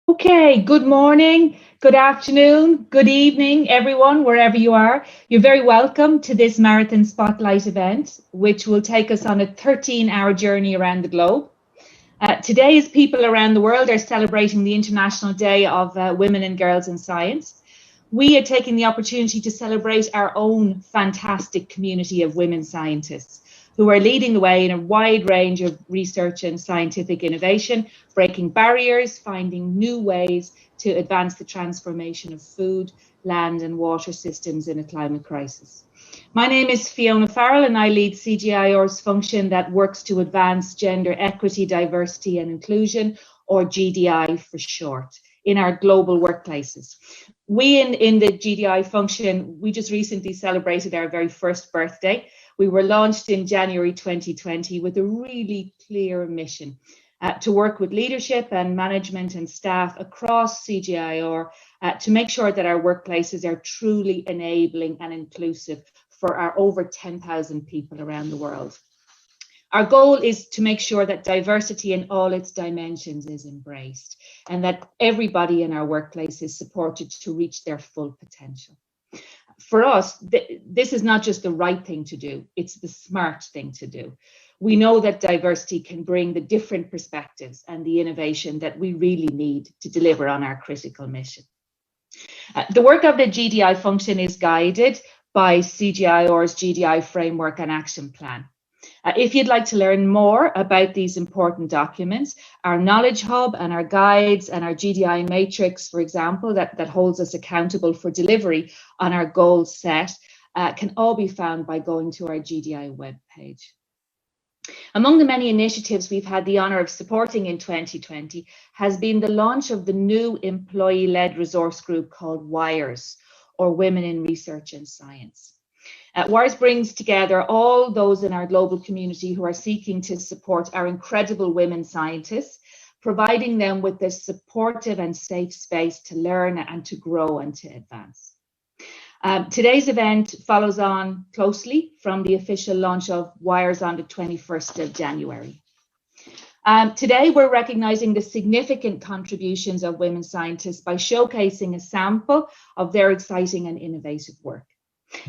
Okay, good morning, good afternoon, good evening, everyone, wherever you are. You're very welcome to this Marathon Spotlight event, which will take us on a 13-hour journey around the globe. Today, as people around the world are celebrating the International Day of Women and Girls in Science, we are taking the opportunity to celebrate our own fantastic community of women scientists who are leading the way in a wide range of research and scientific innovation, breaking barriers, finding new ways to advance the transformation of food, land and water systems in a climate crisis. My name is Fiona Farrell and I lead CGIAR's function that works to advance gender equity, diversity and inclusion, or GDI for short, in our global workplaces. We in the GDI function, we just recently celebrated our very first birthday. We were launched in January 2020 with a really clear mission to work with leadership and management and staff across CGIAR to make sure that our workplaces are truly enabling and inclusive for our over 10,000 people around the world. Our goal is to make sure that diversity in all its dimensions is embraced and that everybody in our workplace is supported to reach their full potential. For us, this is not just the right thing to do, it's the smart thing to do. We know that diversity can bring the different perspectives and the innovation that we really need to deliver on our critical mission. The work of the GDI function is guided by CGIAR's GDI Framework and Action Plan. If you'd like to learn more about these important documents, our Knowledge Hub and our guides and our GDI Matrix, for example, that holds us accountable for delivery on our goals set, can all be found by going to our GDI webpage. Among the many initiatives we've had the honour of supporting in 2020 has been the launch of the new employee-led resource group called WIRES, or Women in Research and Science. WIRES brings together all those in our global community who are seeking to support our incredible women scientists, providing them with this supportive and safe space to learn and to grow and to advance. Today's event follows on closely from the official launch of WIRES on the 21st of January. Today, we're recognizing the significant contributions of women scientists by showcasing a sample of their exciting and innovative work.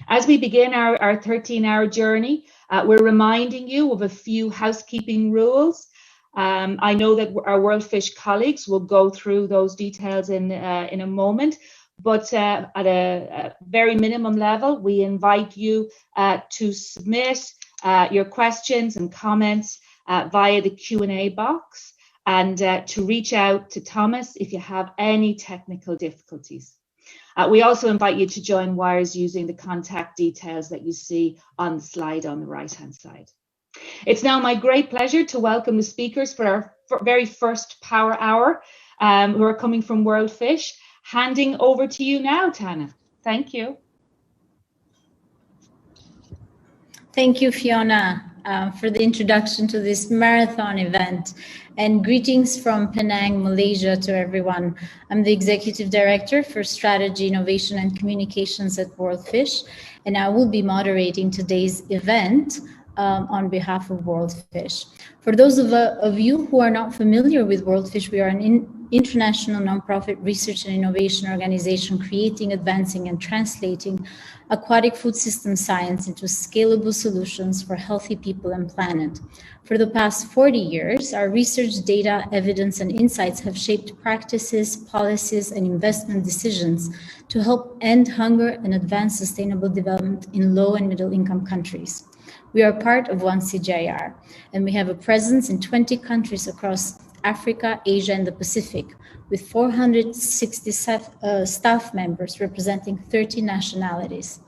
As we begin our 13-hour journey, we're reminding you of a few housekeeping rules. I know that our WorldFish colleagues will go through those details in a moment, but at a very minimum level, we invite you to submit your questions and comments via the Q&A box and to reach out to Thomas if you have any technical difficulties. We also invite you to join WIRES using the contact details that you see on the slide on the right-hand side. It's now my great pleasure to welcome the speakers for our very first Power Hour, who are coming from WorldFish. Handing over to you now, Tana. Thank you. Thank you, Fiona, for the introduction to this marathon event. And greetings from Penang, Malaysia to everyone. I'm the Executive Director for Strategy, Innovation and Communications at WorldFish, and I will be moderating today's event on behalf of WorldFish. For those of you who are not familiar with WorldFish, we are an international nonprofit research and innovation organization creating, advancing, and translating aquatic food system science into scalable solutions for healthy people and planet. For the past 40 years, our research, data, evidence, and insights have shaped practices, policies, and investment decisions to help end hunger and advance sustainable development in low and middle income countries. We are part of One CGIAR, and we have a presence in 20 countries across Africa, Asia, and the Pacific, with 460 staff members representing 30 nationalities.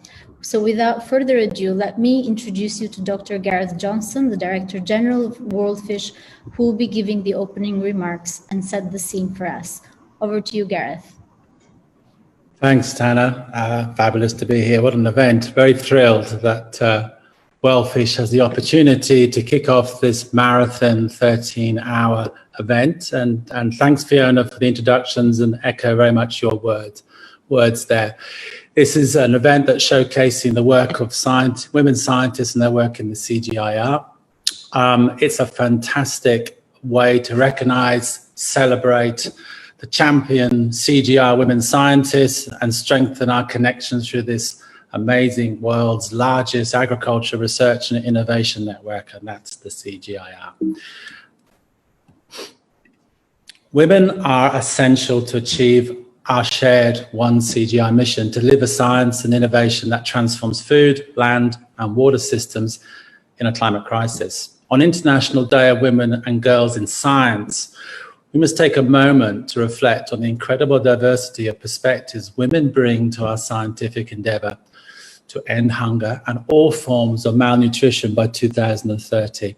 So without further ado, let me introduce you to Dr. Gareth Johnstone, the Director General of WorldFish, who will be giving the opening remarks and set the scene for us. Over to you, Gareth. Thanks, Tana. Fabulous to be here. What an event. Very thrilled that WorldFish has the opportunity to kick off this marathon 13-hour event. And thanks, Fiona, for the introductions and echo very much your words there. This is an event that's showcasing the work of women scientists and their work in the CGIAR. It's a fantastic way to recognize, celebrate to champion CGIAR women scientists and strengthen our connections through this amazing world's largest agriculture research and innovation network, and that's the CGIAR. Women are essential to achieve our shared One CGI mission to deliver science and innovation that transforms food, land and water systems in a climate crisis. On International Day of Women and Girls in Science, we must take a moment to reflect on the incredible diversity of perspectives women bring to our scientific endeavour to end hunger and all forms of malnutrition by 2030.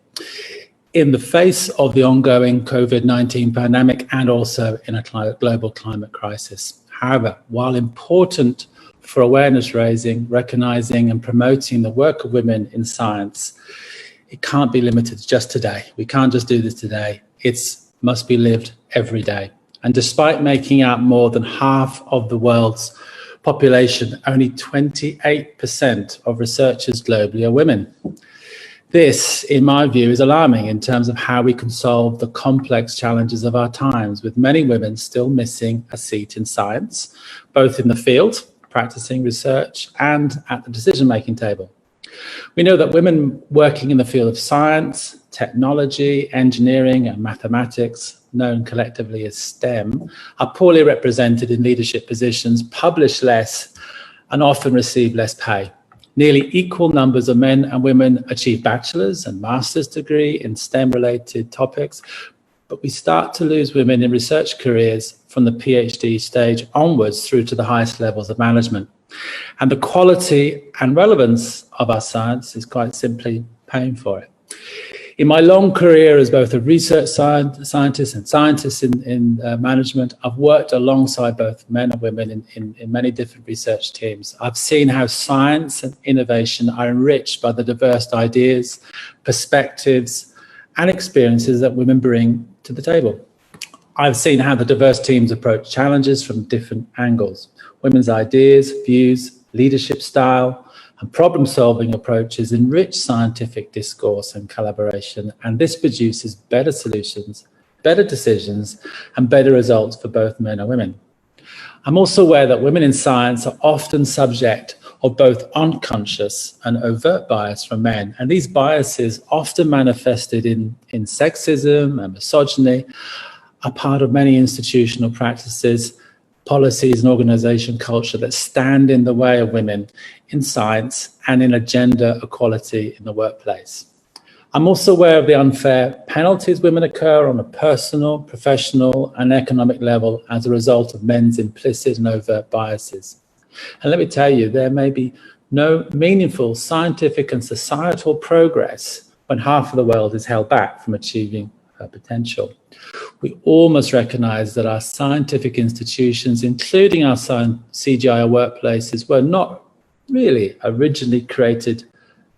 In the face of the ongoing COVID-19 pandemic and also in a global climate crisis. However, while important for awareness raising, recognising and promoting the work of women in science, it can't be limited to just today. We can't just do this today. It must be lived every day. And despite making out more than half of the world's population, only 28% of researchers globally are women. This, in my view, is alarming in terms of how we can solve the complex challenges of our times, with many women still missing a seat in science, both in the field, practicing research, and at the decision-making table. We know that women working in the field of science, technology, engineering, and mathematics, known collectively as STEM, are poorly represented in leadership positions, publish less, and often receive less pay. Nearly equal numbers of men and women achieve bachelor's and master's degree in STEM-related topics, but we start to lose women in research careers from the PhD stage onwards through to the highest levels of management. And the quality and relevance of our science is quite simply paying for it. In my long career as both a research scientist and scientist in management, I've worked alongside both men and women in many different research teams. I've seen how science and innovation are enriched by the diverse ideas, perspectives, and experiences that women bring to the table. I've seen how the diverse teams approach challenges from different angles. Women's ideas, views, leadership style, and problem-solving approaches enrich scientific discourse and collaboration, and this produces better solutions, better decisions, and better results for both men and women. I'm also aware that women in science are often subject of both unconscious and overt bias from men, and these biases, often manifested in sexism and misogyny, are part of many institutional practices, policies and organisation culture that stand in the way of women in science and in gender equality in the workplace. I'm also aware of the unfair penalties women incur on a personal, professional and economic level as a result of men's implicit and overt biases. And let me tell you, there may be no meaningful scientific and societal progress when half of the world is held back from achieving her potential. We all must recognise that our scientific institutions, including our CGIAR workplaces, were not really originally created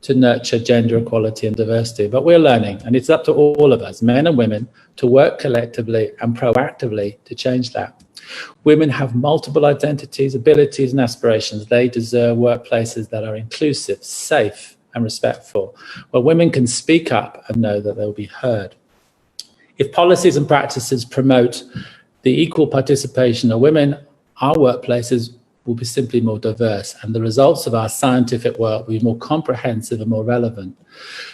to nurture gender equality and diversity, but we're learning, and it's up to all of us, men and women, to work collectively and proactively to change that. Women have multiple identities, abilities and aspirations. They deserve workplaces that are inclusive, safe and respectful, where women can speak up and know that they'll be heard. If policies and practices promote the equal participation of women, our workplaces will be simply more diverse, and the results of our scientific work will be more comprehensive and more relevant.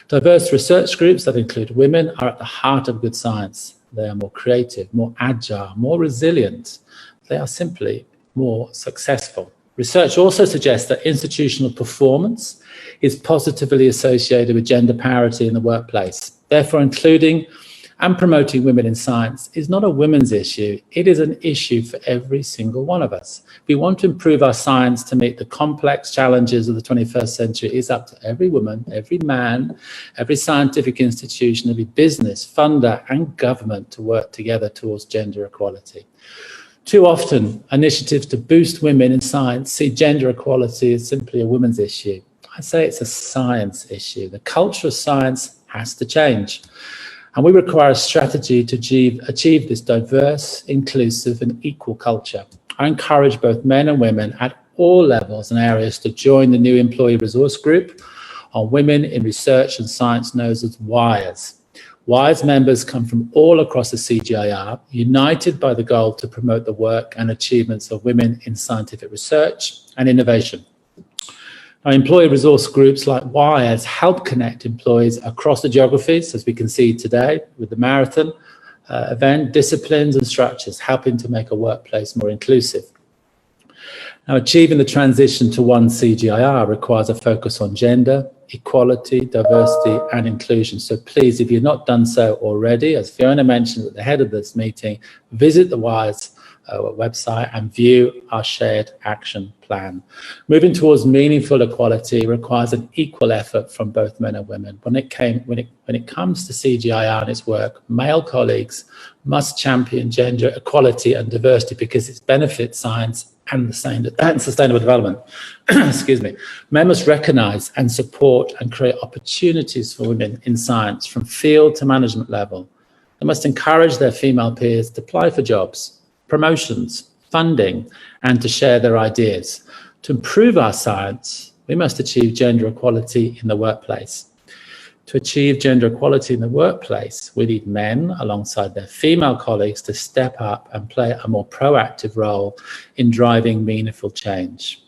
Diverse research groups that include women are at the heart of good science. They are more creative, more agile, more resilient. They are simply more successful. Research also suggests that institutional performance is positively associated with gender parity in the workplace. Therefore, including and promoting women in science is not a women's issue, it is an issue for every single one of us. If we want to improve our science to meet the complex challenges of the 21st century, it's up to every woman, every man, every scientific institution, every business, funder and government to work together towards gender equality. Too often, initiatives to boost women in science see gender equality as simply a women's issue. I say it's a science issue. The culture of science has to change. And we require a strategy to achieve this diverse, inclusive and equal culture. I encourage both men and women at all levels and areas to join the new employee resource group on women in research and science known as WIRES. WIRES members come from all across the CGIAR, united by the goal to promote the work and achievements of women in scientific research and innovation. Now, employee resource groups like WIRES help connect employees across the geographies, as we can see today with the marathon event, disciplines and structures, helping to make a workplace more inclusive. Now, achieving the transition to one CGIAR requires a focus on gender, equality, diversity and inclusion. So please, if you've not done so already, as Fiona mentioned at the head of this meeting, visit the WIRES website and view our shared action plan. Moving towards meaningful equality requires an equal effort from both men and women. When it comes to CGIAR and its work, male colleagues must champion gender equality and diversity because it benefits science and sustainable development. Excuse me. Men must recognise and support and create opportunities for women in science from field to management level. They must encourage their female peers to apply for jobs, promotions, funding, and to share their ideas. To improve our science, we must achieve gender equality in the workplace. To achieve gender equality in the workplace, we need men alongside their female colleagues to step up and play a more proactive role in driving meaningful change.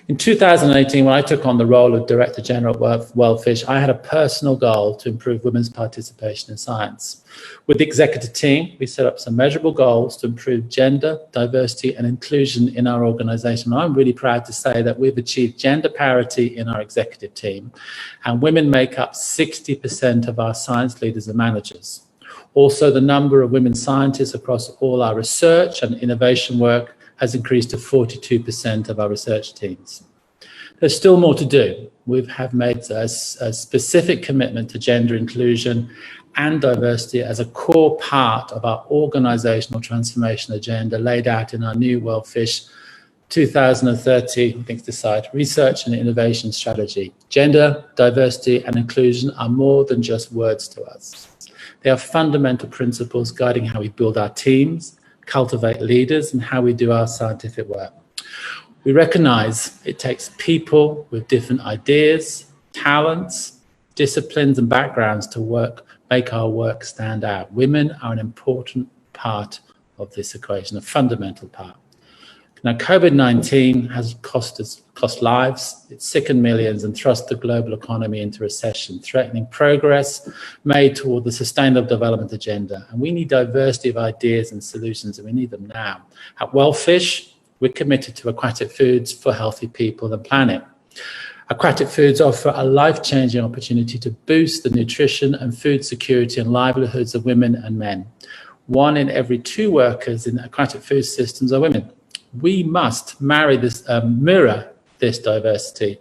In 2018, when I took on the role of Director General at WorldFish, I had a personal goal to improve women's participation in science. With the executive team, we set up some measurable goals to improve gender, diversity and inclusion in our organisation. I'm really proud to say that we've achieved gender parity in our executive team, and women make up 60% of our science leaders and managers. Also, the number of women scientists across all our research and innovation work has increased to 42% of our research teams. There's still more to do. We have made a specific commitment to gender inclusion and diversity as a core part of our organisational transformation agenda laid out in our new WorldFish 2030, I think it's decided, research and innovation strategy. Gender, diversity and inclusion are more than just words to us. They are fundamental principles guiding how we build our teams, cultivate leaders and how we do our scientific work. We recognise it takes people with different ideas, talents, disciplines and backgrounds to make our work stand out. Women are an important part of this equation, a fundamental part. Now, COVID-19 has cost lives, it's sickened millions and thrust the global economy into recession, threatening progress made toward the Sustainable Development Agenda. And we need diversity of ideas and solutions, and we need them now. At WorldFish, we're committed to aquatic foods for healthy people and planet. Aquatic foods offer a life-changing opportunity to boost the nutrition and food security and livelihoods of women and men. 1 in every 2 workers in aquatic food systems are women. We must mirror this diversity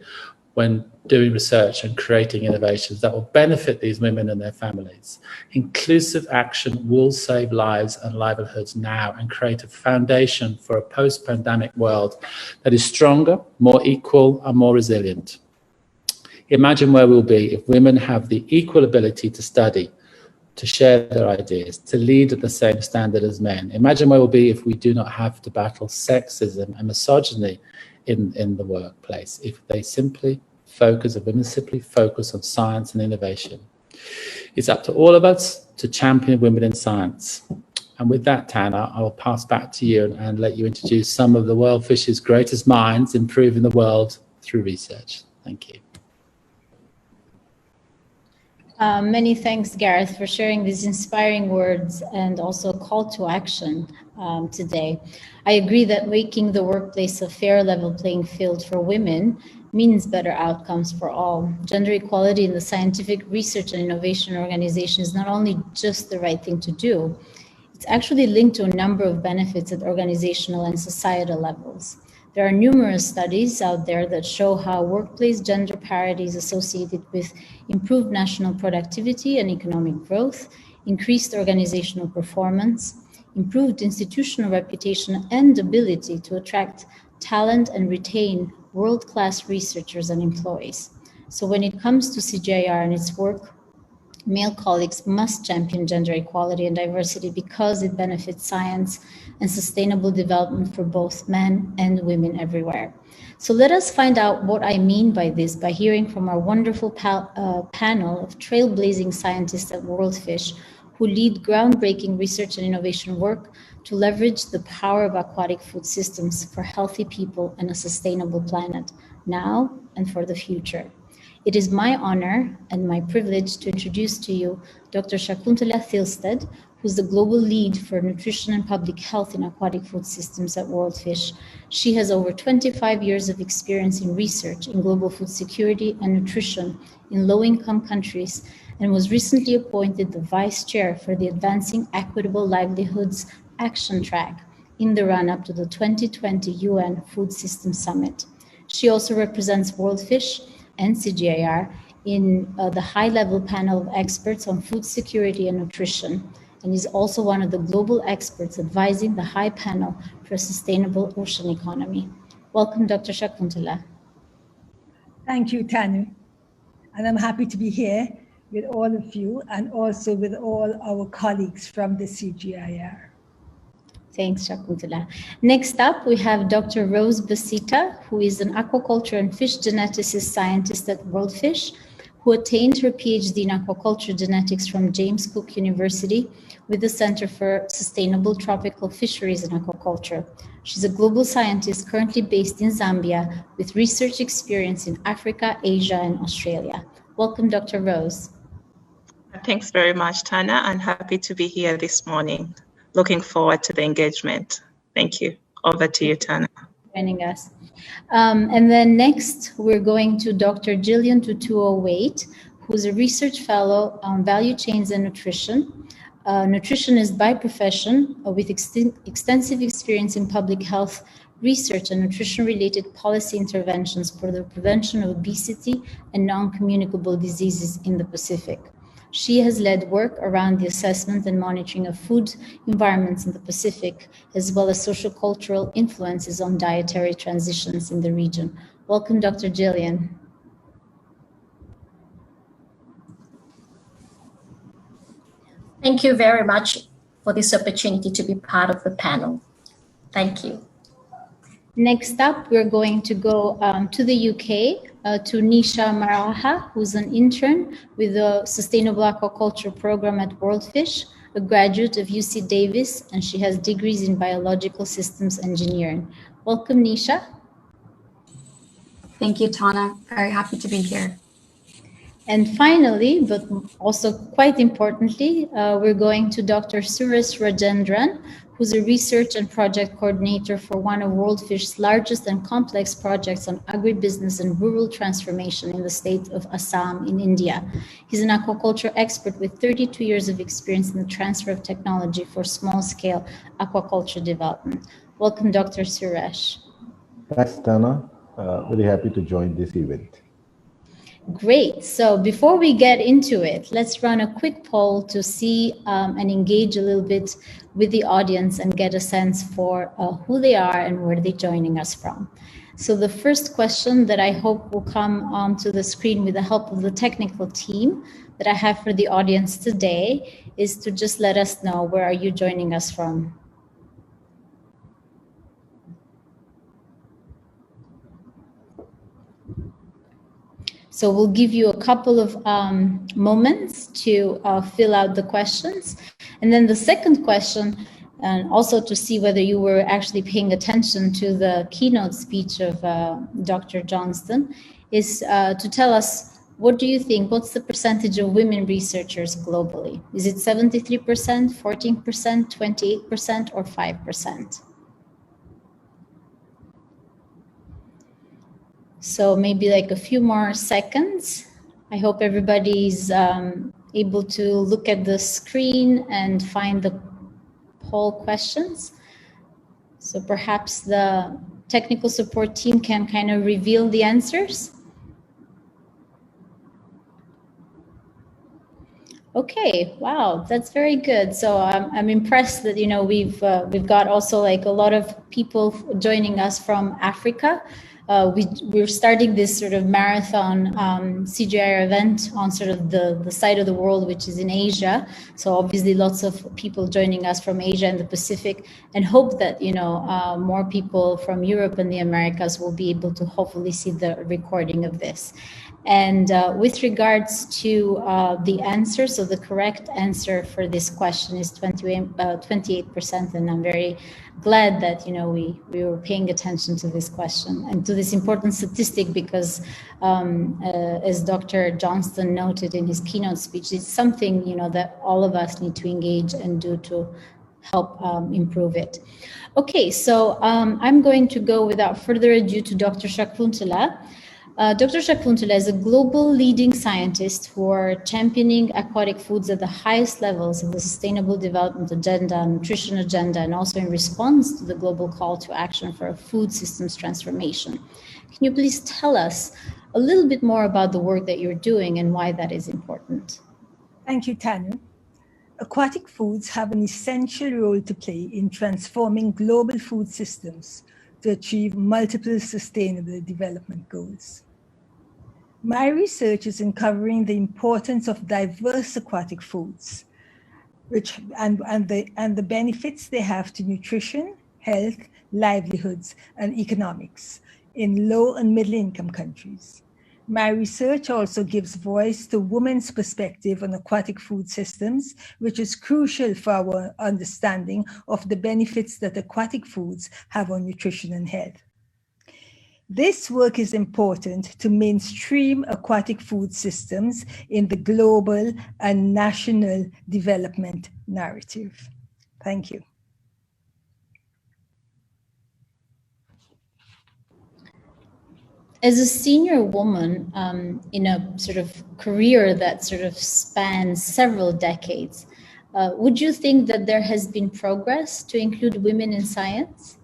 when doing research and creating innovations that will benefit these women and their families. Inclusive action will save lives and livelihoods now and create a foundation for a post-pandemic world that is stronger, more equal and more resilient. Imagine where we'll be if women have the equal ability to study, to share their ideas, to lead at the same standard as men. Imagine where we'll be if we do not have to battle sexism and misogyny in the workplace, if women simply focus on science and innovation. It's up to all of us to champion women in science. And with that, Tana, I will pass back to you and let you introduce some of the WorldFish's greatest minds improving the world through research. Thank you. Many thanks, Gareth, for sharing these inspiring words and also a call to action today. I agree that making the workplace a fair level playing field for women means better outcomes for all. Gender equality in the scientific research and innovation organization is not only just the right thing to do, it's actually linked to a number of benefits at organizational and societal levels. There are numerous studies out there that show how workplace gender parity is associated with improved national productivity and economic growth, increased organizational performance, improved institutional reputation, and ability to attract talent and retain world-class researchers and employees. So when it comes to CGIAR and its work, male colleagues must champion gender equality and diversity because it benefits science and sustainable development for both men and women everywhere. So let us find out what I mean by this by hearing from our wonderful panel of trailblazing scientists at WorldFish who lead groundbreaking research and innovation work to leverage the power of aquatic food systems for healthy people and a sustainable planet, now and for the future. It is my honor and my privilege to introduce to you Dr. Shakuntala Thilsted, who's the global lead for nutrition and public health in aquatic food systems at WorldFish. She has over 25 years of experience in research in global food security and nutrition in low-income countries, and was recently appointed the Vice Chair for the Advancing Equitable Livelihoods Action Track in the run-up to the 2020 UN Food Systems Summit. She also represents WorldFish and CGIAR in the high-level panel of experts on food security and nutrition, and is also one of the global experts advising the High Panel for a Sustainable Ocean Economy. Welcome, Dr. Shakuntala. Thank you, Tana. And I'm happy to be here with all of you and also with all our colleagues from the CGIAR. Thanks, Shakuntala. Next up, we have Dr. Rose Besita, who is an aquaculture and fish geneticist scientist at WorldFish, who attained her PhD in aquaculture genetics from James Cook University with the Center for Sustainable Tropical Fisheries and Aquaculture. She's a global scientist currently based in Zambia with research experience in Africa, Asia, and Australia. Welcome, Dr. Rose. Thanks very much, Tana. I'm happy to be here this morning. Looking forward to the engagement. Thank you. Over to you, Tana. Joining us. And then next, we're going to Dr. Jillian Tutuo Wate, who's a research fellow on value chains and nutrition. Nutritionist by profession with extensive experience in public health research and nutrition-related policy interventions for the prevention of obesity and non-communicable diseases in the Pacific. She has led work around the assessment and monitoring of food environments in the Pacific, as well as social-cultural influences on dietary transitions in the region. Welcome, Dr. Jillian. Thank you very much for this opportunity to be part of the panel. Thank you. Next up, we're going to go to the UK, to Nisha Marwaha, who's an intern with the Sustainable Aquaculture Program at WorldFish, a graduate of UC Davis, and she has degrees in biological systems engineering. Welcome, Nisha. Thank you, Tana. Very happy to be here. And finally, but also quite importantly, we're going to Dr. Suresh Rajendran, who's a research and project coordinator for one of WorldFish's largest and complex projects on agribusiness and rural transformation in the state of Assam in India. He's an aquaculture expert with 32 years of experience in the transfer of technology for small-scale aquaculture development. Welcome, Dr. Suresh. Thanks, Tana. Very happy to join this event. Great. So before we get into it, let's run a quick poll to see and engage a little bit with the audience and get a sense for who they are and where they're joining us from. So the first question that I hope will come onto the screen with the help of the technical team that I have for the audience today is to just let us know, where are you joining us from? So we'll give you a couple of moments to fill out the questions. And then the second question, and also to see whether you were actually paying attention to the keynote speech of Dr. Johnstone, is to tell us, what do you think, what's the percentage of women researchers globally? Is it 73%, 14%, 28%, or 5%? So maybe like a few more seconds. I hope everybody's able to look at the screen and find the poll questions. So perhaps the technical support team can kind of reveal the answers. Okay, wow, that's very good. So I'm impressed that, you know, we've got also like a lot of people joining us from Africa. we're starting this sort of marathon CGIAR event on sort of the side of the world, which is in Asia. So obviously lots of people joining us from Asia and the Pacific, and hope that, you know, more people from Europe and the Americas will be able to hopefully see the recording of this. And with regards to the answer, so the correct answer for this question is 28%, and I'm very glad that, you know, we were paying attention to this question and to this important statistic, because as Dr. Johnstone noted in his keynote speech, it's something, you know, that all of us need to engage and do to help improve it. Okay, so I'm going to go without further ado to Dr. Shakuntala. Dr. Shakuntala is a global leading scientist who are championing aquatic foods at the highest levels of the Sustainable Development Agenda, nutrition agenda, and also in response to the global call to action for a food systems transformation. Can you please tell us a little bit more about the work that you're doing and why that is important? Thank you, Tana. Aquatic foods have an essential role to play in transforming global food systems to achieve multiple sustainable development goals. My research is uncovering the importance of diverse aquatic foods, and the benefits they have to nutrition, health, livelihoods, and economics in low and middle income countries. My research also gives voice to women's perspective on aquatic food systems, which is crucial for our understanding of the benefits that aquatic foods have on nutrition and health. This work is important to mainstream aquatic food systems in the global and national development narrative. Thank you. As a senior woman in a sort of career that sort of spans several decades, would you think that there has been progress to include women in science?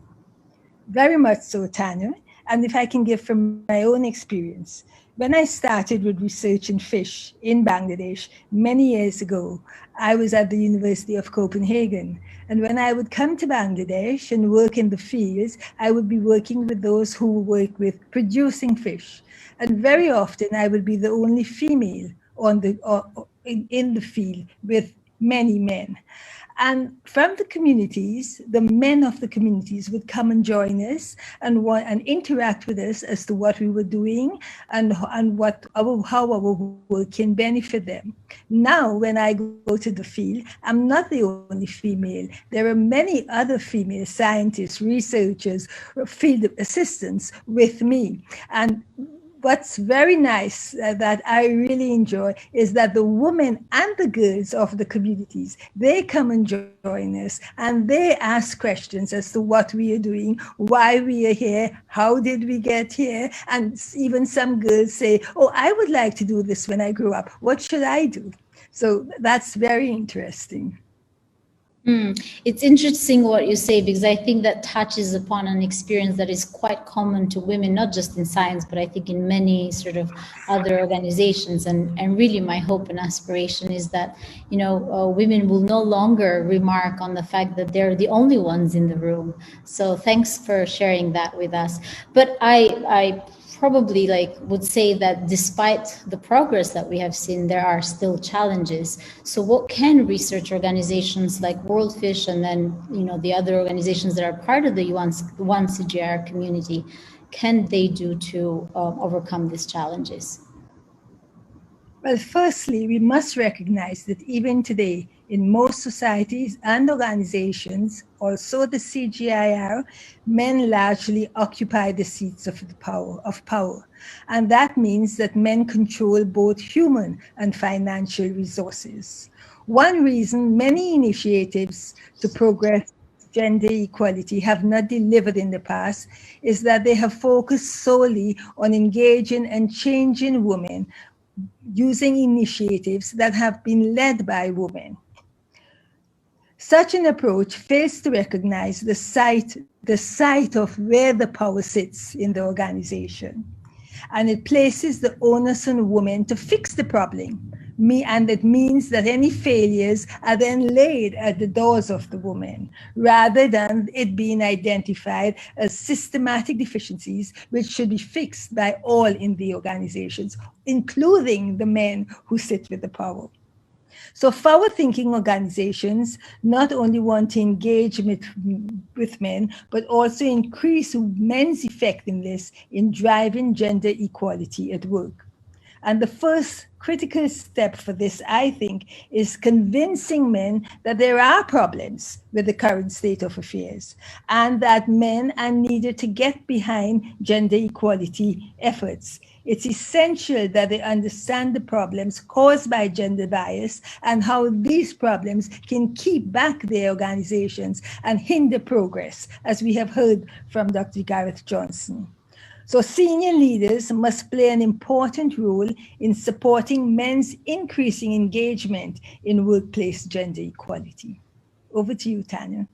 Very much so, Tana. And if I can give from my own experience, when I started with research in fish in Bangladesh many years ago, I was at the University of Copenhagen. And when I would come to Bangladesh and work in the fields, I would be working with those who work with producing fish. And very often I would be the only female in the field with many men. And from the communities, the men of the communities would come and join us and interact with us as to what we were doing and how our work can benefit them. Now, when I go to the field, I'm not the only female. There are many other female scientists, researchers, field assistants with me. And what's very nice that I really enjoy is that the women and the girls of the communities, they come and join us and they ask questions as to what we are doing, why we are here, how did we get here? And even some girls say, oh, I would like to do this when I grow up. What should I do? So that's very interesting. It's interesting what you say, because I think that touches upon an experience that is quite common to women, not just in science, but I think in many sort of other organizations. And really my hope and aspiration is that, you know, women will no longer remark on the fact that they're the only ones in the room. So thanks for sharing that with us. But I probably would say that despite the progress that we have seen, there are still challenges. So what can research organizations like WorldFish and then, you know, the other organizations that are part of the One CGIAR community, can they do to overcome these challenges? Well, firstly, we must recognize that even today, in most societies and organizations, also the CGIAR, men largely occupy the seats of power. And that means that men control both human and financial resources. One reason many initiatives to progress gender equality have not delivered in the past is that they have focused solely on engaging and changing women using initiatives that have been led by women. Such an approach fails to recognize the site of where the power sits in the organization. And it places the onus on women to fix the problem and it means that any failures are then laid at the doors of the woman, rather than it being identified as systematic deficiencies which should be fixed by all in the organizations, including the men who sit with the power. So forward-thinking organizations not only want to engage with men, but also increase men's effectiveness in driving gender equality at work. And the first critical step for this, I think, is convincing men that there are problems with the current state of affairs and that men are needed to get behind gender equality efforts. It's essential that they understand the problems caused by gender bias and how these problems can keep back their organizations and hinder progress, as we have heard from Dr. Gareth Johnstone. So senior leaders must play an important role in supporting men's increasing engagement in workplace gender equality. Over to you, Tana.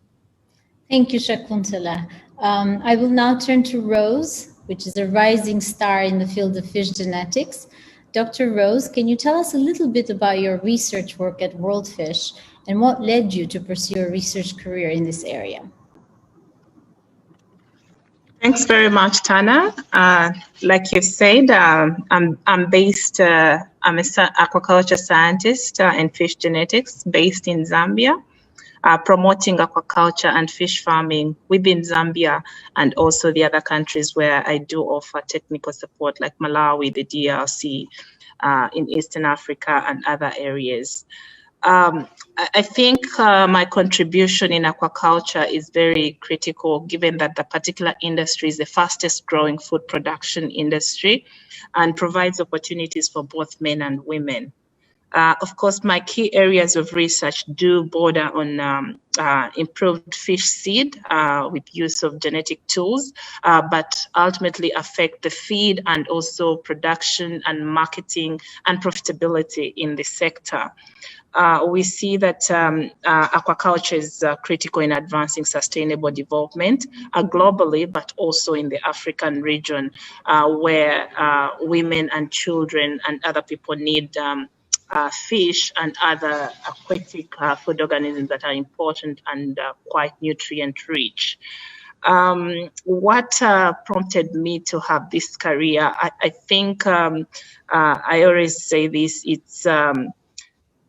Thank you, Shakuntala. I will now turn to Rose, which is a rising star in the field of fish genetics. Dr. Rose, can you tell us a little bit about your research work at WorldFish and what led you to pursue a research career in this area? Thanks very much, Tana. Like you've said, I'm based, I'm an aquaculture scientist in fish genetics based in Zambia, promoting aquaculture and fish farming within Zambia and also the other countries where I do offer technical support like Malawi, the DRC, in Eastern Africa and other areas. I think my contribution in aquaculture is very critical, given that the particular industry is the fastest growing food production industry and provides opportunities for both men and women. Of course, my key areas of research do border on improved fish seed with use of genetic tools, but ultimately affect the feed and also production and marketing and profitability in the sector. We see that aquaculture is critical in advancing sustainable development globally, but also in the African region, where women and children and other people need fish and other aquatic food organisms that are important and quite nutrient rich. What prompted me to have this career? I think I always say this, it's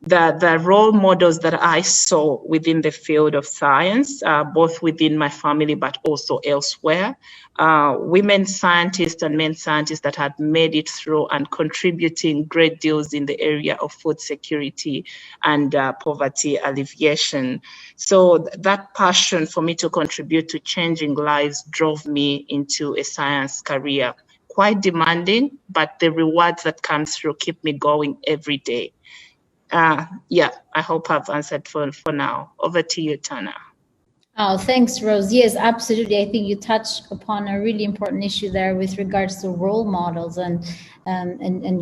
the role models that I saw within the field of science, both within my family but also elsewhere, women scientists and men scientists that had made it through and contributing great deals in the area of food security and poverty alleviation. So that passion for me to contribute to changing lives drove me into a science career. Quite demanding, but the rewards that come through keep me going every day. Yeah, I hope I've answered for now. Over to you, Tana. Oh, thanks, Rose. Yes, absolutely. I think you touched upon a really important issue there with regards to role models, and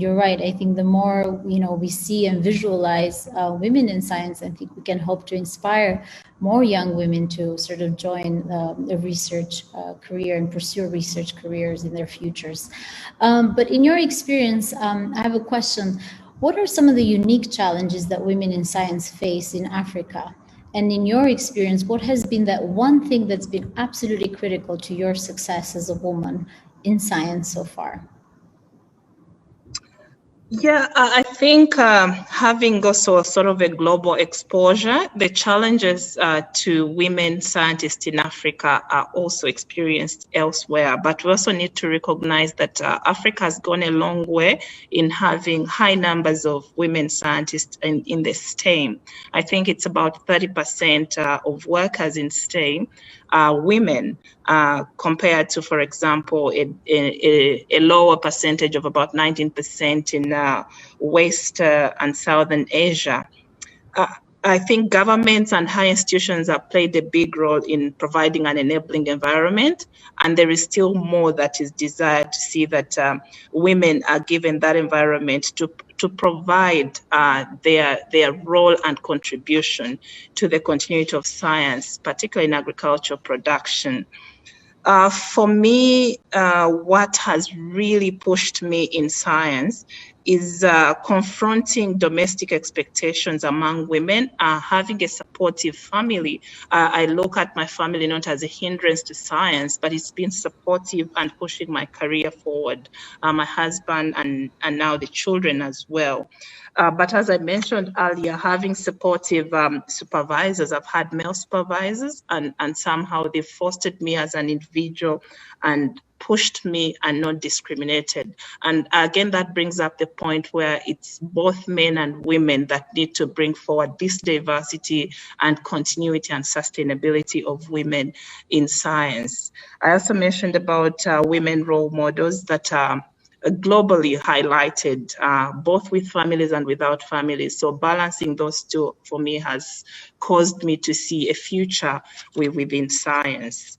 you're right. I think the more we see and visualize women in science, I think we can hope to inspire more young women to sort of join a research career and pursue research careers in their futures. But in your experience, I have a question. What are some of the unique challenges that women in science face in Africa? And in your experience, what has been that one thing that's been absolutely critical to your success as a woman in science so far? Yeah, I think having also sort of a global exposure, the challenges to women scientists in Africa are also experienced elsewhere. But we also need to recognize that Africa has gone a long way in having high numbers of women scientists in the STEM. I think it's about 30% of workers in STEM are women, compared to, for example, a lower percentage of about 19% in West and Southern Asia. I think governments and high institutions have played a big role in providing an enabling environment, and there is still more that is desired to see that women are given that environment to provide their role and contribution to the continuity of science, particularly in agricultural production. For me, what has really pushed me in science is confronting domestic expectations among women, having a supportive family. I look at my family not as a hindrance to science, but it's been supportive and pushing my career forward, my husband and now the children as well. But as I mentioned earlier, having supportive supervisors, I've had male supervisors, and somehow they fostered me as an individual and pushed me and not discriminated. And again, that brings up the point where it's both men and women that need to bring forward this diversity and continuity and sustainability of women in science. I also mentioned about women role models that are globally highlighted, both with families and without families. So balancing those two for me has caused me to see a future within science.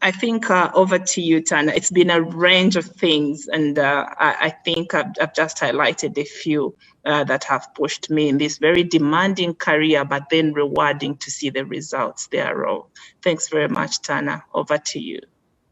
I think over to you, Tana. It's been a range of things, and I think I've just highlighted a few that have pushed me in this very demanding career, but then rewarding to see the results thereof. Thanks very much, Tana. Over to you.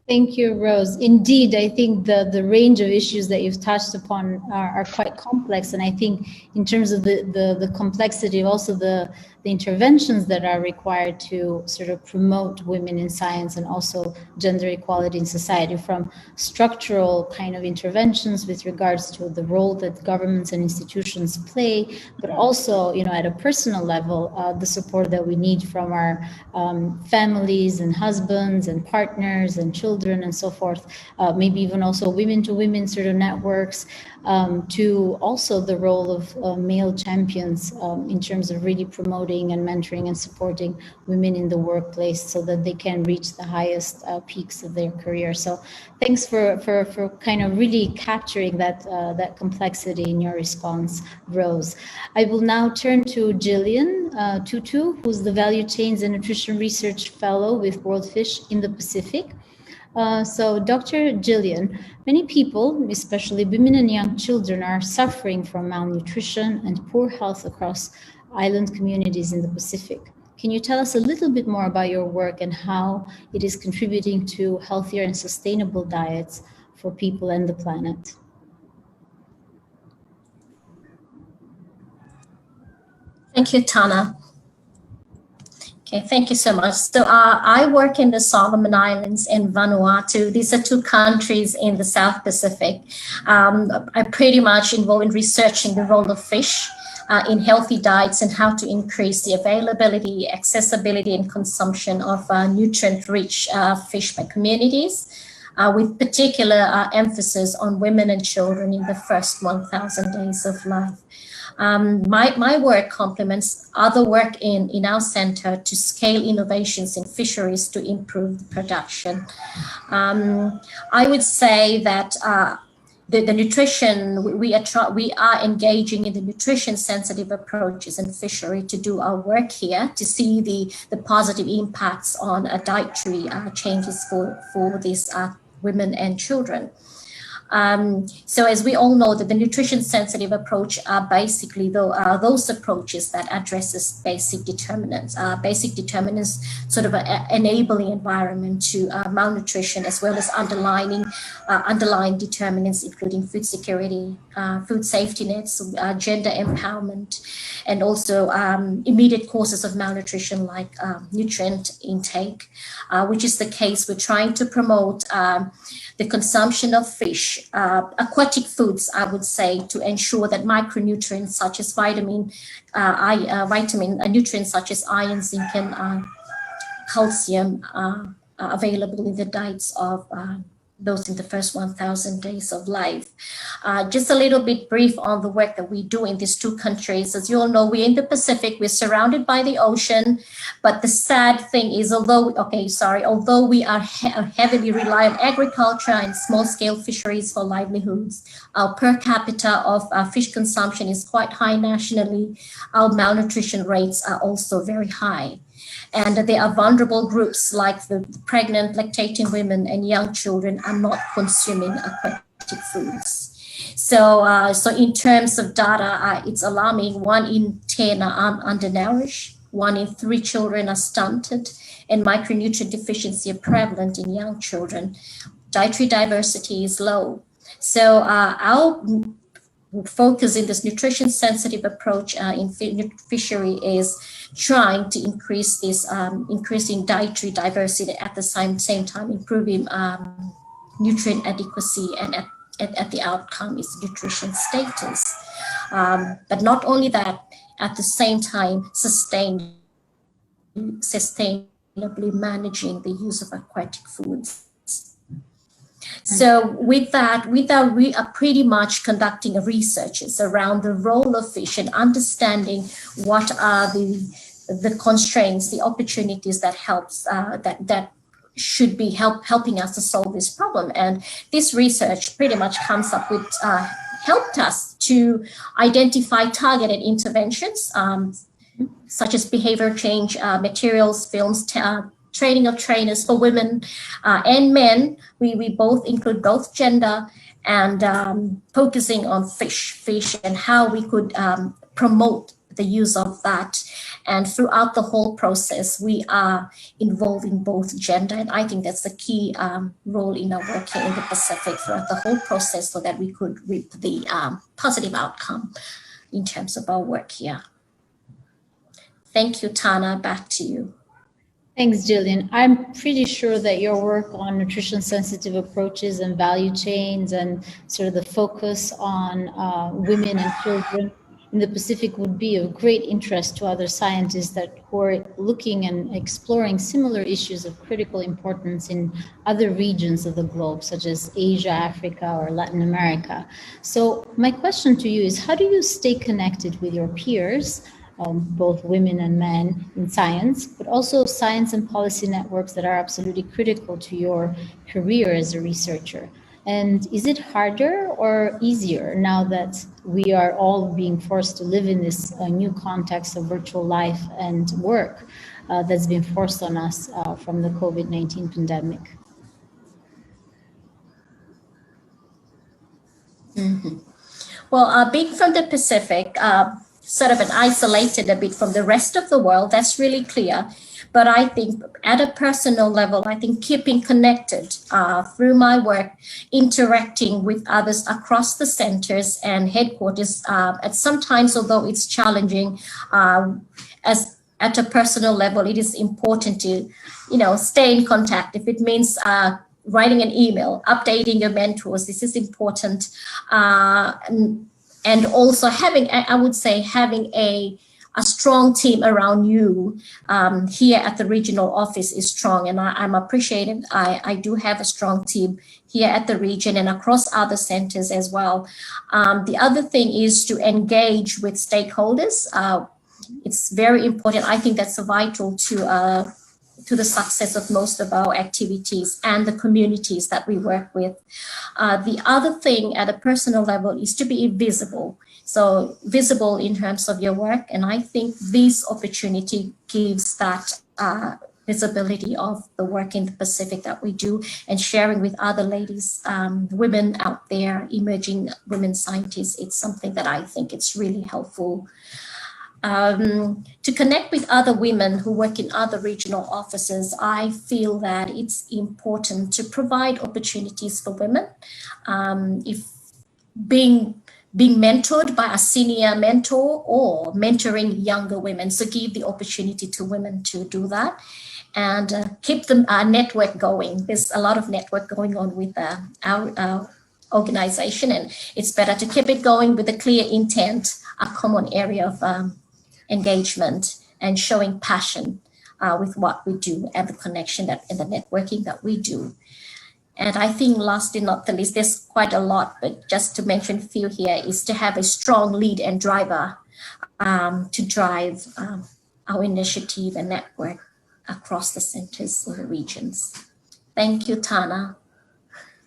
Thank you, Rose. Indeed, I think the range of issues that you've touched upon are quite complex. And I think in terms of the complexity of also the interventions that are required to sort of promote women in science and also gender equality in society, from structural kind of interventions with regards to the role that governments and institutions play, but also, you know, at a personal level, the support that we need from our families and husbands and partners and children and so forth, maybe even also women to women sort of networks, to also the role of male champions in terms of really promoting and mentoring and supporting women in the workplace so that they can reach the highest peaks of their career. So thanks for kind of really capturing that complexity in your response, Rose. I will now turn to Jillian Tutuo, who's the Value Chains and Nutrition Research Fellow with WorldFish in the Pacific. So Dr. Jillian, many people, especially women and young children, are suffering from malnutrition and poor health across island communities in the Pacific. Can you tell us a little bit more about your work and how it is contributing to healthier and sustainable diets for people and the planet? Thank you, Tana. Okay, thank you so much. So I work in the Solomon Islands and Vanuatu. These are two countries in the South Pacific. I'm pretty much involved in researching the role of fish in healthy diets and how to increase the availability, accessibility, and consumption of nutrient-rich fish by communities, with particular emphasis on women and children in the first 1,000 days of life. My work complements other work in our center to scale innovations in fisheries to improve the production. I would say that the nutrition, we are engaging in the nutrition sensitive approaches in fishery to do our work here, to see the positive impacts on dietary changes for these women and children. So as we all know, that the nutrition sensitive approach are basically those approaches that addresses basic determinants sort of enabling environment to malnutrition, as well as underlying determinants, including food security, food safety nets, gender empowerment, and also immediate causes of malnutrition like nutrient intake, which is the case. We're trying to promote the consumption of fish, aquatic foods, I would say, to ensure that micronutrients such as nutrients such as iron, zinc, and calcium are available in the diets of those in the first 1,000 days of life. Just a little bit brief on the work that we do in these two countries. As you all know, we're in the Pacific, we're surrounded by the ocean, but the sad thing is, although we are heavily rely on agriculture and small-scale fisheries for livelihoods, our per capita of fish consumption is quite high nationally. Our malnutrition rates are also very high. And there are vulnerable groups like the pregnant, lactating women and young children are not consuming aquatic foods. So in terms of data, it's alarming. 1 in 10 are undernourished, 1 in 3 children are stunted, and micronutrient deficiency are prevalent in young children. Dietary diversity is low. So our focus in this nutrition sensitive approach in fishery is trying to increase this increasing dietary diversity at the same time improving nutrient adequacy, and at the outcome is nutrition status. But not only that, at the same time sustainably managing the use of aquatic foods. So with that, we are pretty much conducting researches around the role of fish and understanding what are the constraints, the opportunities that helps that should be helping us to solve this problem. And this research pretty much comes up with helped us to identify targeted interventions such as behavior change materials, films, training of trainers for women and men. We both include both gender, and focusing on fish and how we could promote the use of that. And throughout the whole process, we are involving both gender, and I think that's the key role in our work here in the Pacific throughout the whole process, so that we could reap the positive outcome in terms of our work here. Thank you, Tana. Back to you. Thanks, Jillian. I'm pretty sure that your work on nutrition-sensitive approaches and value chains and sort of the focus on women and children in the Pacific would be of great interest to other scientists who are looking and exploring similar issues of critical importance in other regions of the globe, such as Asia, Africa, or Latin America. So my question to you is, how do you stay connected with your peers, both women and men in science, but also science and policy networks that are absolutely critical to your career as a researcher? And is it harder or easier now that we are all being forced to live in this new context of virtual life and work that's been forced on us from the COVID-19 pandemic? Mm-hmm. Well, being from the Pacific, sort of isolated a bit from the rest of the world, that's really clear. But I think at a personal level, I think keeping connected through my work, interacting with others across the centers and headquarters, at sometimes, although it's challenging, as at a personal level, it is important to, stay in contact. If it means writing an email, updating your mentors, this is important. And also having a strong team around you here at the regional office is strong, and I'm appreciated. I do have a strong team here at the region and across other centers as well. The other thing is to engage with stakeholders. It's very important. I think that's vital to the success of most of our activities and the communities that we work with. The other thing at a personal level is to be visible. So visible in terms of your work. And I think this opportunity gives that visibility of the work in the Pacific that we do, and sharing with other ladies, women out there, emerging women scientists. It's something that I think it's really helpful. To connect with other women who work in other regional offices, I feel that it's important to provide opportunities for women. If being mentored by a senior mentor or mentoring younger women, so give the opportunity to women to do that, and keep the network going. There's a lot of network going on with our organization, and it's better to keep it going with a clear intent, a common area of engagement, and showing passion with what we do, and the connection and the networking that we do. And I think last and not the least, there's quite a lot, but just to mention a few here, is to have a strong lead and driver to drive our initiative and network across the centers in the regions. Thank you, Tana.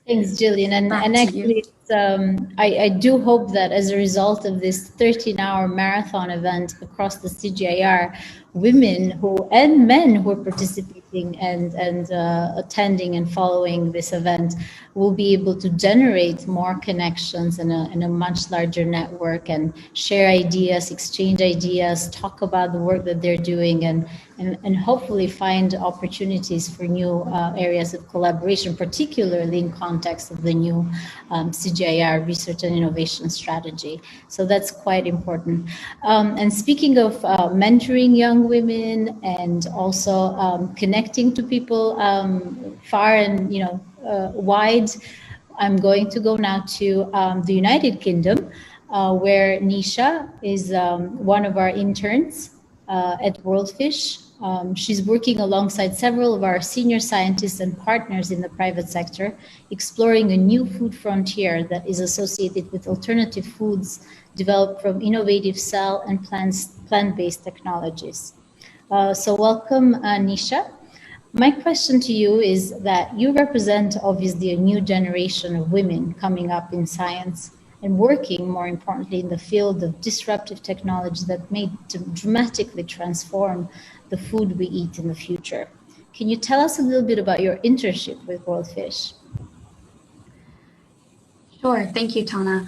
Thanks, Jillian. And actually, I do hope that as a result of this 13-hour marathon event across the CGIAR, women and men who are participating and attending and following this event will be able to generate more connections in a much larger network, and share ideas, exchange ideas, talk about the work that they're doing, and hopefully find opportunities for new areas of collaboration, particularly in context of the new CGIAR CGIAR Research and Innovation Strategy. So that's quite important. And speaking of mentoring young women and also connecting to people far and wide, I'm going to go now to the United Kingdom, where Nisha is one of our interns at WorldFish. She's working alongside several of our senior scientists and partners in the private sector, exploring a new food frontier that is associated with alternative foods developed from innovative cell and plant-based technologies. So welcome, Nisha. My question to you is that you represent obviously a new generation of women coming up in science and working, more importantly, in the field of disruptive technology that may dramatically transform the food we eat in the future. Can you tell us a little bit about your internship with WorldFish? Sure, thank you, Tana.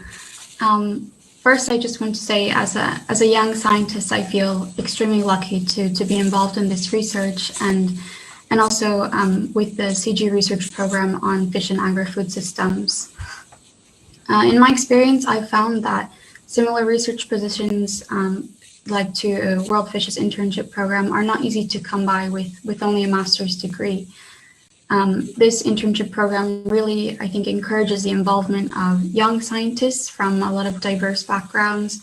First, I just want to say, as a young scientist, I feel extremely lucky to be involved in this research and also with the CG research program on fish and agri-food systems. In my experience, I've found that similar research positions like to WorldFish's internship program are not easy to come by with only a master's degree. This internship program really, I think, encourages the involvement of young scientists from a lot of diverse backgrounds,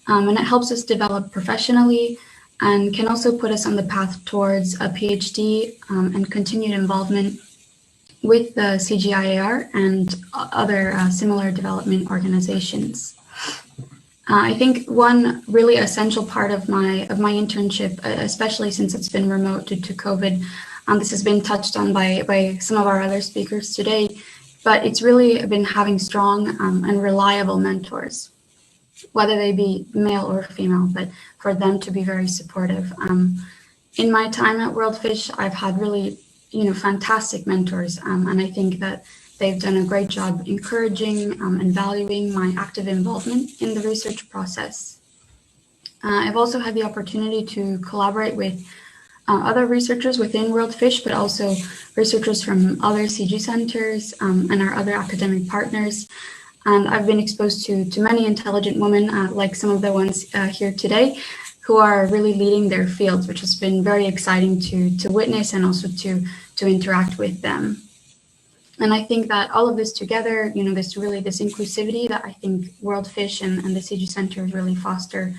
and it helps us develop professionally and can also put us on the path towards a PhD and continued involvement with the CGIAR and other similar development organizations. I think one really essential part of my internship, especially since it's been remote due to COVID, this has been touched on by some of our other speakers today, but it's really been having strong and reliable mentors, whether they be male or female, but for them to be very supportive. In my time at WorldFish, I've had really fantastic mentors, and I think that they've done a great job encouraging and valuing my active involvement in the research process. I've also had the opportunity to collaborate with other researchers within WorldFish, but also researchers from other CG centers and our other academic partners. And I've been exposed to many intelligent women, like some of the ones here today, who are really leading their fields, which has been very exciting to witness and also to interact with them. And I think that all of this together, this inclusivity that I think WorldFish and the CG centers really foster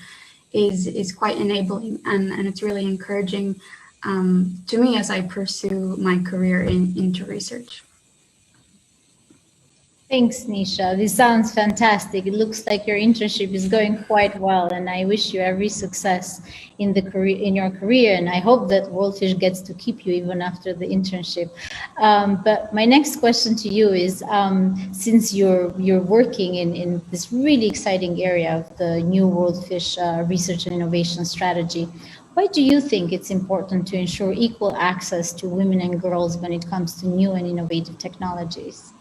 is quite enabling, and it's really encouraging to me as I pursue my career into research. Thanks, Nisha. This sounds fantastic. It looks like your internship is going quite well, and I wish you every success in your career. And I hope that WorldFish gets to keep you even after the internship. But my next question to you is, since you're working in this really exciting area of the new WorldFish research and innovation strategy, why do you think it's important to ensure equal access to women and girls when it comes to new and innovative technologies?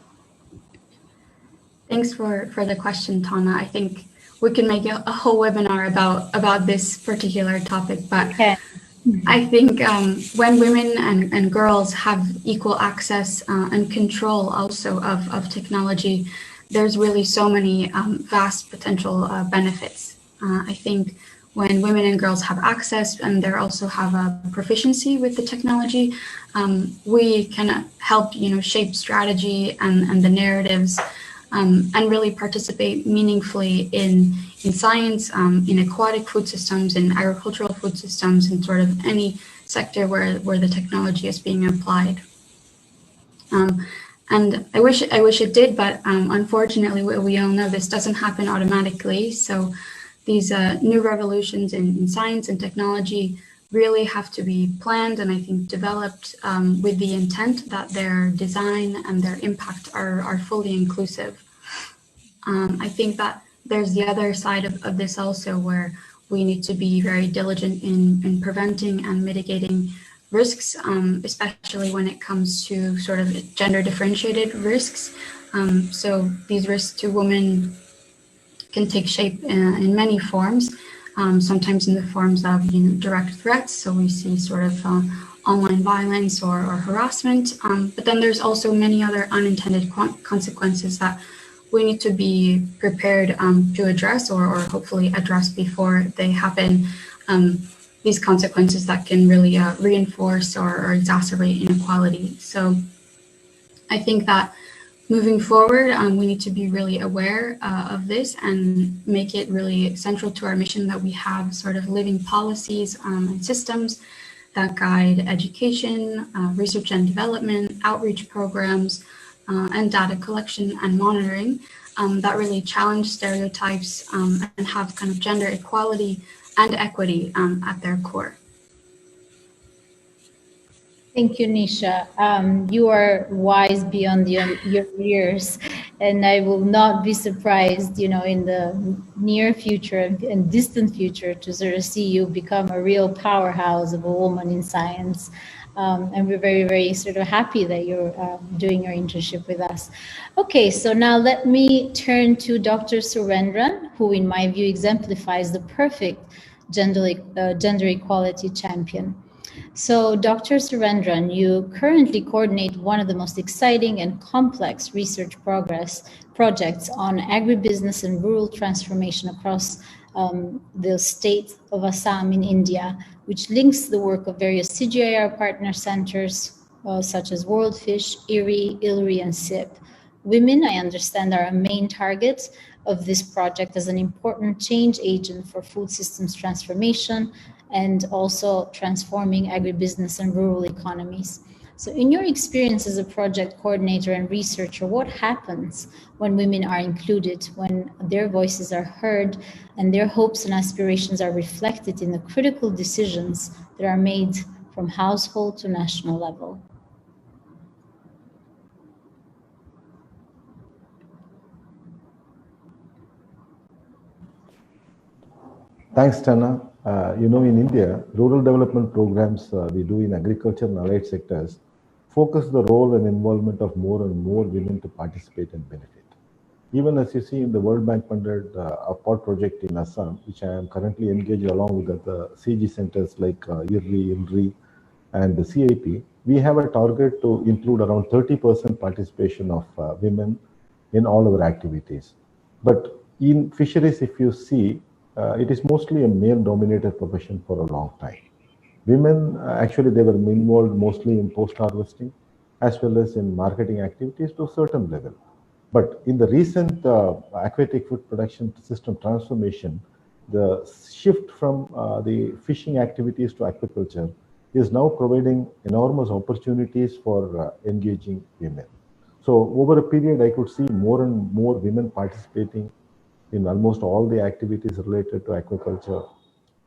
Thanks for the question, Tana. I think we can make a whole webinar about this particular topic, but okay. I think when women and girls have equal access and control also of technology, there's really so many vast potential benefits. I think when women and girls have access and they also have a proficiency with the technology, we can help shape strategy and the narratives. And really participate meaningfully in science, in aquatic food systems, in agricultural food systems, in sort of any sector where the technology is being applied. And I wish it did, but unfortunately, we all know this doesn't happen automatically. So these new revolutions in science and technology really have to be planned and I think developed with the intent that their design and their impact are fully inclusive. I think that there's the other side of this also, where we need to be very diligent in preventing and mitigating risks, especially when it comes to sort of gender differentiated risks. So these risks to women can take shape in many forms. Sometimes in the forms of direct threats, so we see sort of online violence or harassment, but then there's also many other unintended consequences that we need to be prepared to address or hopefully address before they happen these consequences that can really reinforce or exacerbate inequality. So I think that moving forward, we need to be really aware of this and make it really central to our mission that we have sort of living policies and systems that guide education, research and development, outreach programs, and data collection and monitoring that really challenge stereotypes and have kind of gender equality and equity at their core. Thank you, Nisha. You are wise beyond your years, and I will not be surprised, in the near future and distant future to sort of see you become a real powerhouse of a woman in science. And we're very, very sort of happy that you're doing your internship with us. Okay, so now let me turn to Dr. Rajendran, who in my view exemplifies the perfect gender equality champion. So Dr. Rajendran, you currently coordinate one of the most exciting and complex research projects on agribusiness and rural transformation across the state of Assam in India, which links the work of various CGIAR partner centers such as WorldFish, IRRI, ILRI, and SIP. Women, I understand, are a main target of this project as an important change agent for food systems transformation and also transforming agribusiness and rural economies. So in your experience as a project coordinator and researcher, what happens when women are included, when their voices are heard and their hopes and aspirations are reflected in the critical decisions that are made from household to national level? Thanks, Tana. In India, rural development programs we do in agriculture and allied sectors focus the role and involvement of more and more women to participate and benefit. Even as you see in the World Bank funded POT project in Assam, which I am currently engaged along with the CG centers like IRRI, ILRI, and the CIP, we have a target to include around 30% participation of women in all our activities. But in fisheries, if you see, it is mostly a male-dominated profession for a long time. Women, actually, they were involved mostly in post-harvesting as well as in marketing activities to a certain level. But in the recent aquatic food production system transformation, the shift from the fishing activities to aquaculture is now providing enormous opportunities for engaging women. So over a period, I could see more and more women participating in almost all the activities related to aquaculture,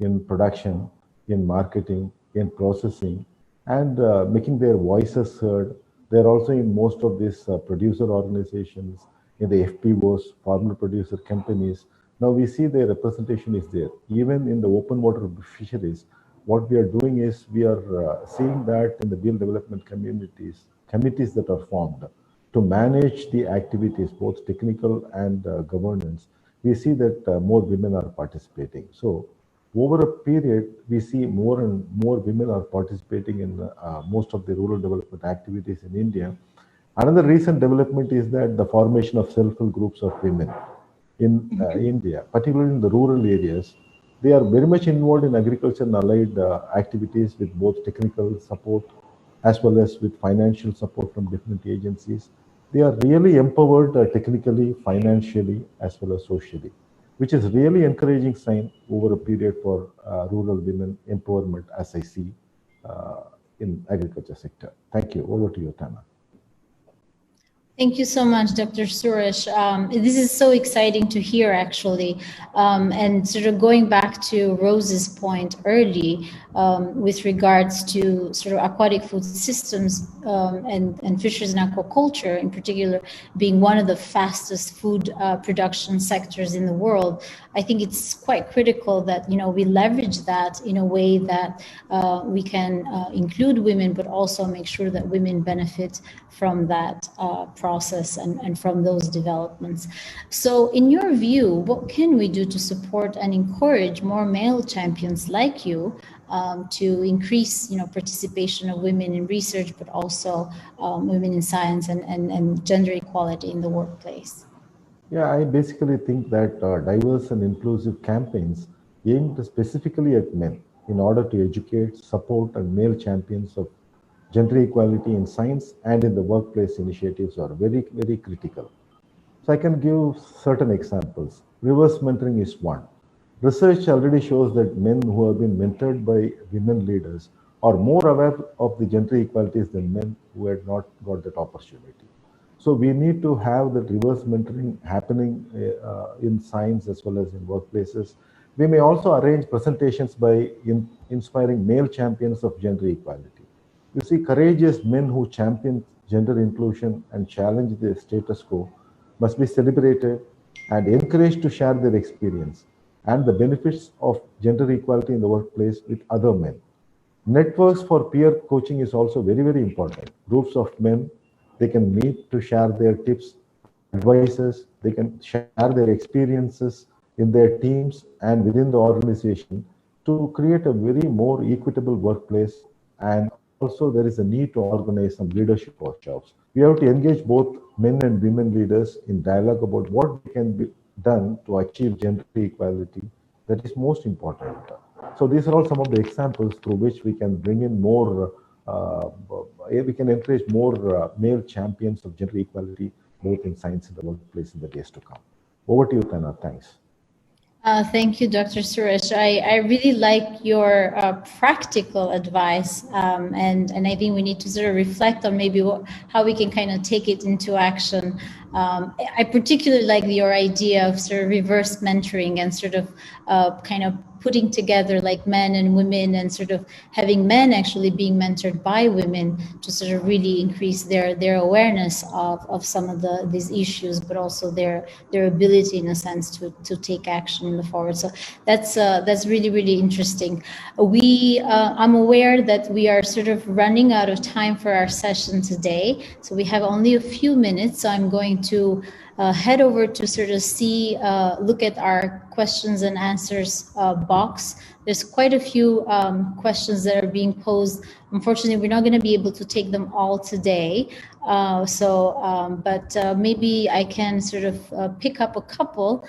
in production, in marketing, in processing, and making their voices heard. They're also in most of these producer organizations, in the FPOs, farmer producer companies. Now we see their representation is there. Even in the open water fisheries, what we are doing is we are seeing that in the field development committees that are formed to manage the activities, both technical and governance. We see that more women are participating. So over a period, we see more and more women are participating in most of the rural development activities in India. Another recent development is that the formation of self-help groups of women in India, particularly in the rural areas. They are very much involved in agriculture and allied activities with both technical support as well as with financial support from different agencies. They are really empowered technically, financially, as well as socially, which is really encouraging sign over a period for rural women empowerment, as I see in agriculture sector. Thank you. Over to you, Tana. Thank you so much, Dr. Suresh. This is so exciting to hear, actually. And sort of going back to Rose's point early with regards to sort of aquatic food systems and fisheries and aquaculture in particular being one of the fastest food production sectors in the world, I think it's quite critical that, we leverage that in a way that we can include women, but also make sure that women benefit from that process and from those developments. So in your view, what can we do to support and encourage more male champions like you to increase participation of women in research, but also women in science and gender equality in the workplace? Yeah, I basically think that diverse and inclusive campaigns aimed specifically at men in order to educate, support, and male champions of gender equality in science and in the workplace initiatives are very, very critical. So I can give certain examples. Reverse mentoring is one. Research already shows that men who have been mentored by women leaders are more aware of the gender equalities than men who had not got that opportunity. So we need to have that reverse mentoring happening in science as well as in workplaces. We may also arrange presentations by inspiring male champions of gender equality. You see, courageous men who champion gender inclusion and challenge the status quo must be celebrated and encouraged to share their experience and the benefits of gender equality in the workplace with other men. Networks for peer coaching is also very, very important. Groups of men, they can meet to share their tips, advices, they can share their experiences in their teams and within the organization to create a very more equitable workplace. And also there is a need to organize some leadership workshops. We have to engage both men and women leaders in dialogue about what can be done to achieve gender equality. That is most important. So these are all some of the examples through which we can bring in more, we can encourage more male champions of gender equality, both in science and the workplace in the days to come. Over to you, Tana. Thanks. Thank you, Dr. Suresh. I really like your practical advice, and I think we need to sort of reflect on maybe how we can kind of take it into action. I particularly like your idea of sort of reverse mentoring and sort of kind of putting together like men and women and sort of having men actually being mentored by women to sort of really increase their awareness of some of these issues, but also their ability in a sense to take action in the forward. So that's really, really interesting. I'm aware that we are sort of running out of time for our session today. So we have only a few minutes. So I'm going to head over to sort of look at our questions and answers box. There's quite a few questions that are being posed. Unfortunately, we're not going to be able to take them all today. But maybe I can sort of pick up a couple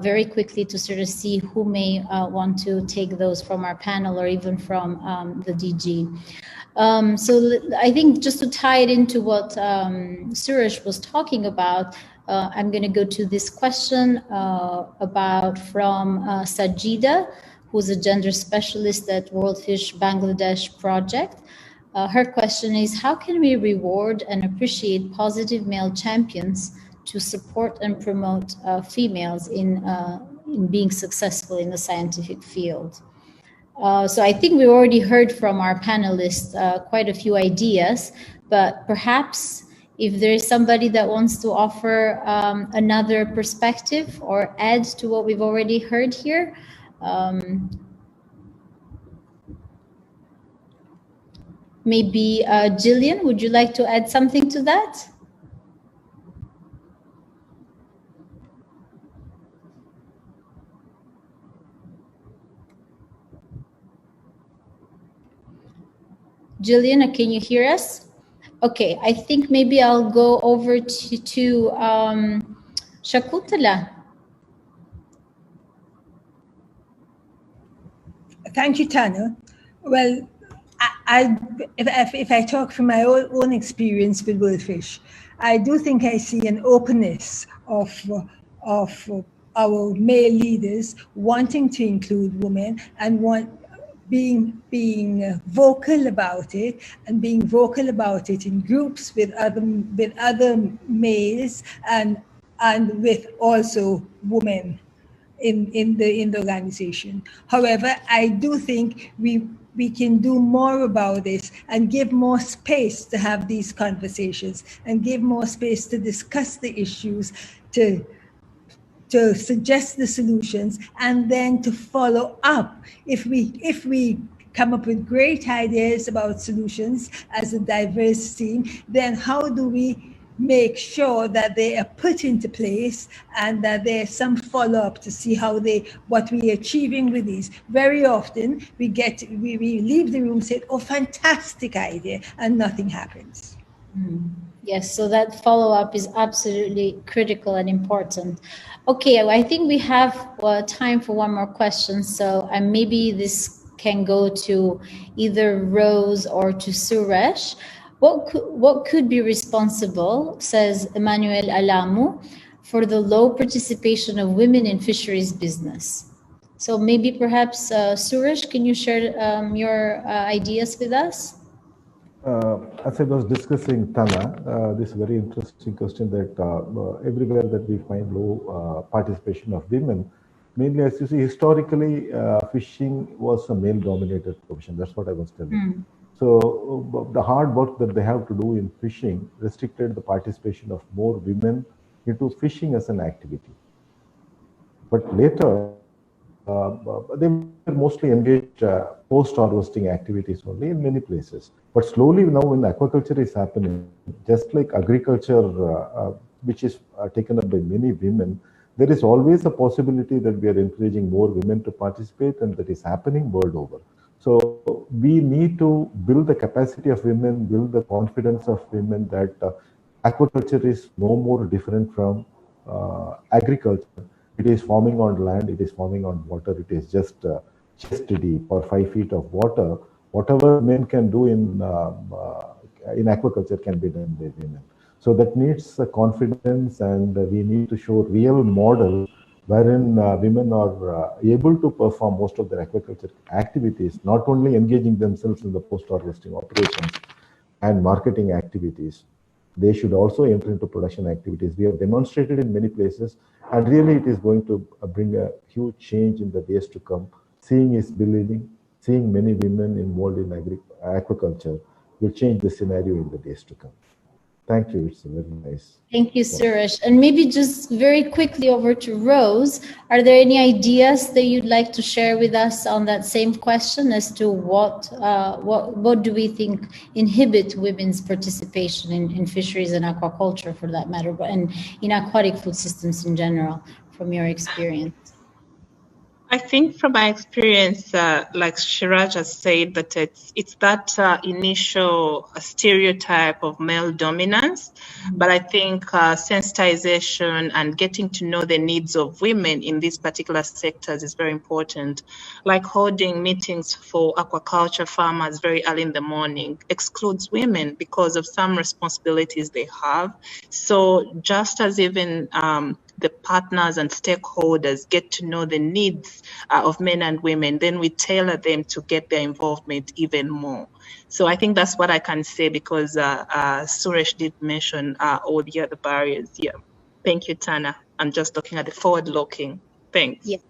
very quickly to sort of see who may want to take those from our panel or even from the DG. So I think just to tie it into what Suresh was talking about, I'm going to go to this question from Sajida, who's a gender specialist at WorldFish Bangladesh project. Her question is, how can we reward and appreciate positive male champions to support and promote females in being successful in the scientific field? So I think we already heard from our panelists quite a few ideas, but perhaps if there is somebody that wants to offer another perspective or add to what we've already heard here. Maybe Jillian, would you like to add something to that? Jillian, can you hear us? Okay, I think maybe I'll go over to Shakuntala. Thank you, Tana. Well, if I talk from my own experience with WorldFish, I do think I see an openness of our male leaders wanting to include women and being vocal about it, and being vocal about it in groups with other males and with also women in the organization. However, I do think we can do more about this and give more space to have these conversations and give more space to discuss the issues, to suggest the solutions, and then to follow up. If we come up with great ideas about solutions as a diverse team, then how do we make sure that they are put into place and that there's some follow-up to see what we are achieving with these? Very often we leave the room saying, oh, fantastic idea, and nothing happens. Yes, so that follow-up is absolutely critical and important. Okay, I think we have time for one more question. So maybe this can go to either Rose or to Suresh. What could be responsible, says Emmanuel Alamu, for the low participation of women in fisheries business? So maybe perhaps Suresh, can you share your ideas with us? As I was discussing, Tana, this very interesting question that everywhere that we find low participation of women, mainly as you see, historically, fishing was a male-dominated profession. That's what I was telling. So the hard work that they have to do in fishing restricted the participation of more women into fishing as an activity. But later, they were mostly engaged post-harvesting activities only in many places. But slowly now when aquaculture is happening, just like agriculture, which is taken up by many women, there is always a possibility that we are encouraging more women to participate, and that is happening world over. So we need to build the capacity of women, build the confidence of women that aquaculture is no more different from agriculture. It is farming on land, it is farming on water, it is just chest deep or 5 feet of water. Whatever men can do in aquaculture can be done by women. So that needs confidence, and we need to show real model wherein women are able to perform most of their aquaculture activities, not only engaging themselves in the post-harvesting operations and marketing activities. They should also enter into production activities. We have demonstrated in many places, and really it is going to bring a huge change in the days to come. Seeing is believing. Seeing many women involved in aquaculture will change the scenario in the days to come. Thank you. It's very nice. Thank you, Suresh. And maybe just very quickly over to Rose. Are there any ideas that you'd like to share with us on that same question as to what do we think inhibit women's participation in fisheries and aquaculture, for that matter, and in aquatic food systems in general, from your experience? I think from my experience, like Shiraj has said, that it's that initial stereotype of male dominance. But I think sensitization and getting to know the needs of women in these particular sectors is very important. Like holding meetings for aquaculture farmers very early in the morning excludes women because of some responsibilities they have. So just as even the partners and stakeholders get to know the needs of men and women, then we tailor them to get their involvement even more. So I think that's what I can say, because Suresh did mention all the other barriers. Yeah. Thank you, Tana. I'm just looking at the forward-looking. Thanks. Yes.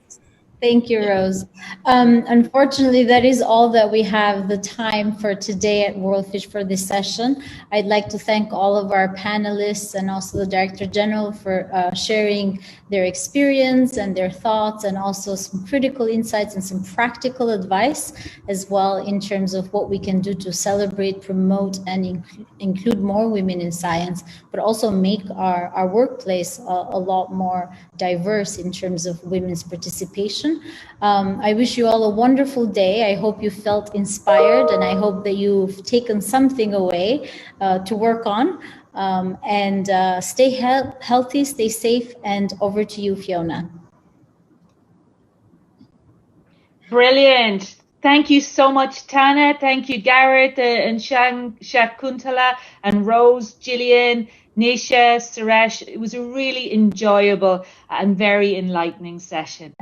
Thank you, Rose. Unfortunately, that is all that we have the time for today at WorldFish for this session. I'd like to thank all of our panelists and also the Director General for sharing their experience and their thoughts, and also some critical insights and some practical advice as well in terms of what we can do to celebrate, promote, and include more women in science, but also make our workplace a lot more diverse in terms of women's participation. I wish you all a wonderful day. I hope you felt inspired, and I hope that you've taken something away to work on. And stay healthy, stay safe, and over to you, Fiona. Brilliant. Thank you so much, Tana. Thank you, Gareth and Shakuntala and Rose, Jillian, Nisha, Suresh. It was a really enjoyable and very enlightening session.